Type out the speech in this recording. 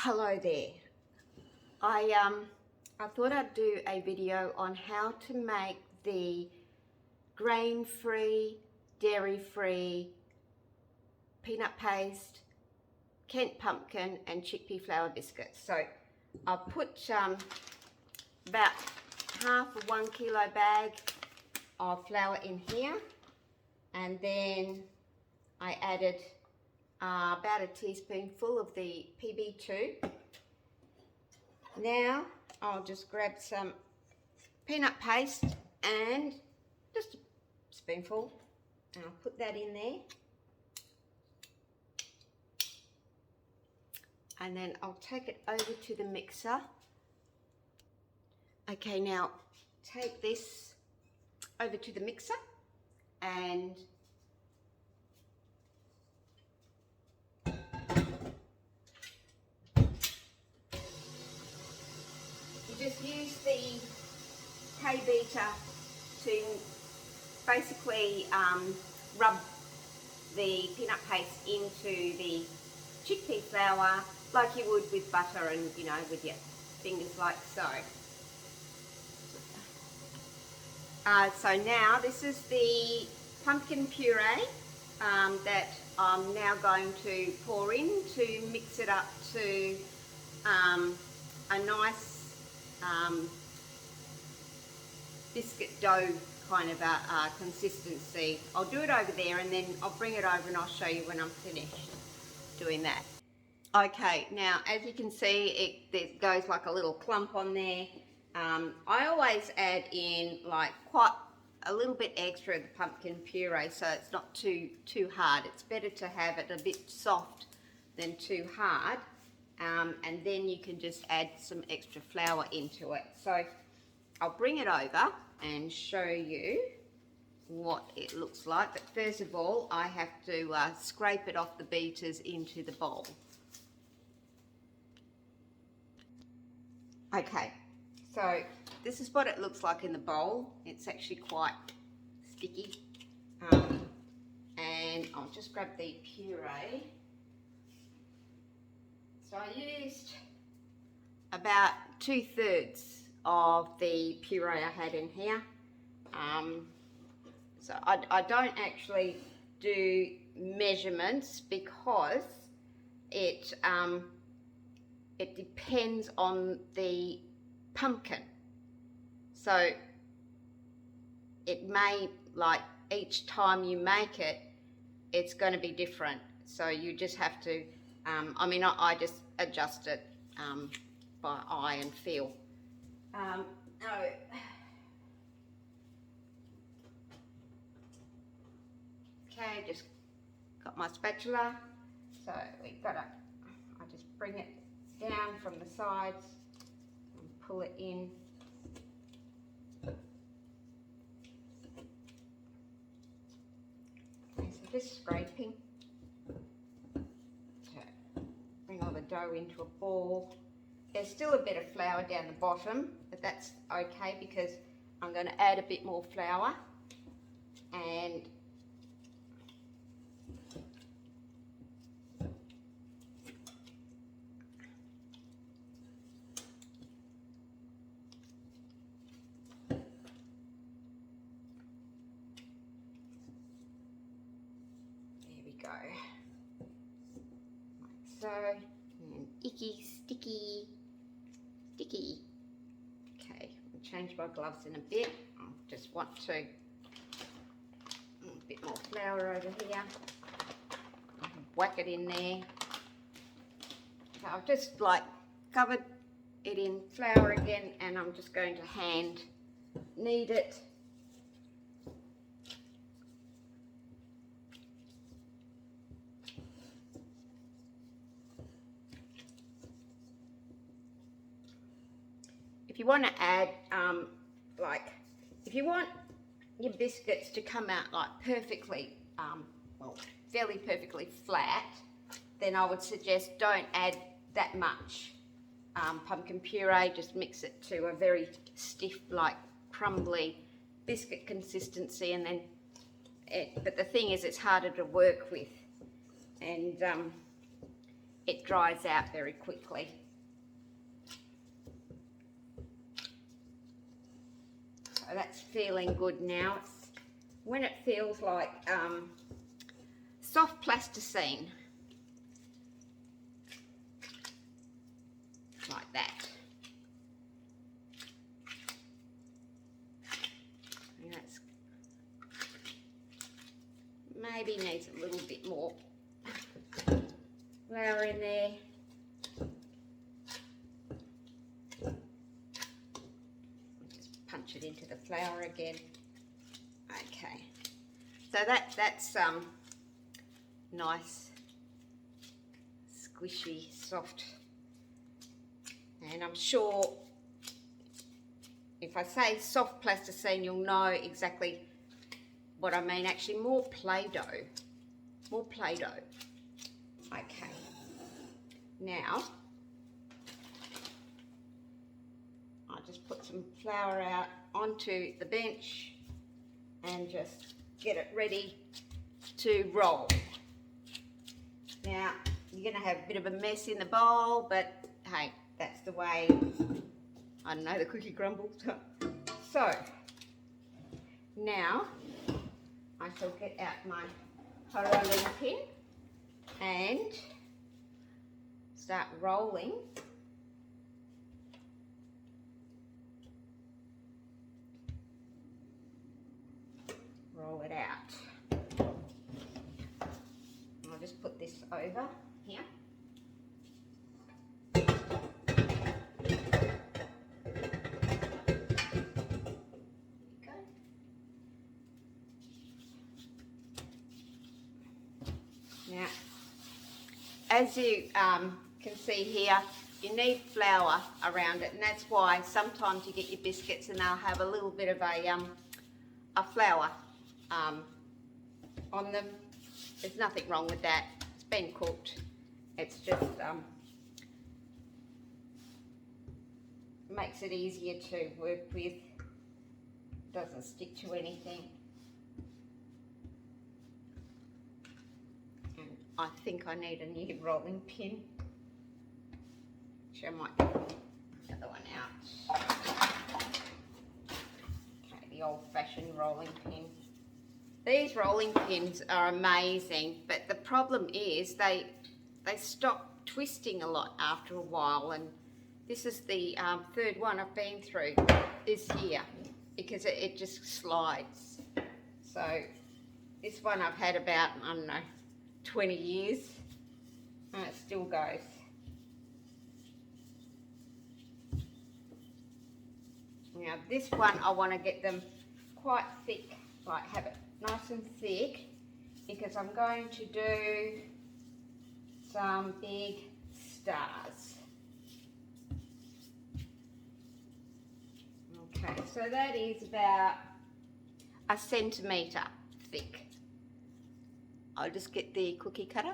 Hello there. I thought I'd do a video on how to make the grain-free, dairy-free peanut paste, Kent pumpkin and chickpea flour biscuits. So I've put about half a 1 kilo bag of flour in here, and then I added about a teaspoonful of the PB2. Now I'll just grab some peanut paste and just a spoonful, and I'll put that in there. And then I'll take it over to the mixer. Okay, now take this over to the mixer and just use the K-beater to basically rub the peanut paste into the chickpea flour like you would with butter and, you know, with your fingers like so. So now this is the pumpkin puree that I'm now going to pour in to mix it up to a nice biscuit dough kind of a consistency. I'll do it over there and then I'll bring it over and I'll show you when I'm finished doing that. Okay, now as you can see it goes like a little clump on there. I always add in like quite a little bit extra of the pumpkin puree so it's not too hard. It's better to have it a bit soft than too hard. And then you can just add some extra flour into it. So I'll bring it over and show you what it looks like. But first of all, I have to scrape it off the beaters into the bowl. Okay, so this is what it looks like in the bowl. It's actually quite sticky. And I'll just grab the puree. So I used about 2/3 of the puree I had in here. So I don't actually do measurements because it depends on the pumpkin. So it may, like each time you make it, it's going to be different. So you just have to I just adjust it by eye and feel. Okay, just got my spatula. So I just bring it down from the sides and pull it in. Okay, so just scraping. Bring all the dough into a ball. There's still a bit of flour down the bottom, but that's okay because I'm going to add a bit more flour. And there we go. So, and icky, sticky. Okay, I'll change my gloves in a bit. I just want to, a bit more flour over here. Whack it in there. So I've just like covered it in flour again, and I'm just going to hand knead it. If you want to add, if you want your biscuits to come out like perfectly, fairly perfectly flat, then I would suggest don't add that much pumpkin puree. Just mix it to a very stiff, like crumbly biscuit consistency, and then but the thing is it's harder to work with. And it dries out very quickly. So that's feeling good now. It's when it feels like soft plasticine, like that. And that's maybe needs a little bit more flour in there. Just punch it into the flour again. Okay, so that's nice, squishy, soft, and I'm sure if I say soft plasticine, you'll know exactly what I mean. Actually, more Play-Doh. Okay, now I'll just put some flour out onto the bench and just get it ready to roll. Now, you're going to have a bit of a mess in the bowl, but hey, that's the way, I don't know, the cookie crumbles. So, now I shall get out my rolling pin and start rolling. Roll it out. I'll just put this over here. Now, as you can see here, you need flour around it, and that's why sometimes you get your biscuits and they'll have a little bit of a flour on them. There's nothing wrong with that. It's been cooked. It's just makes it easier to work with. Doesn't stick to anything. And I think I need a new rolling pin, which I might get the other one out. Okay, the old-fashioned rolling pin. These rolling pins are amazing, but the problem is they stop twisting a lot after a while, and this is the third one I've been through this year because it just slides. So this one I've had about, I don't know, 20 years and it still goes. Now this one I want to get them quite thick, like have it nice and thick, because I'm going to do some big stars. Okay, so that is about 1 centimetre thick. I'll just get the cookie cutter.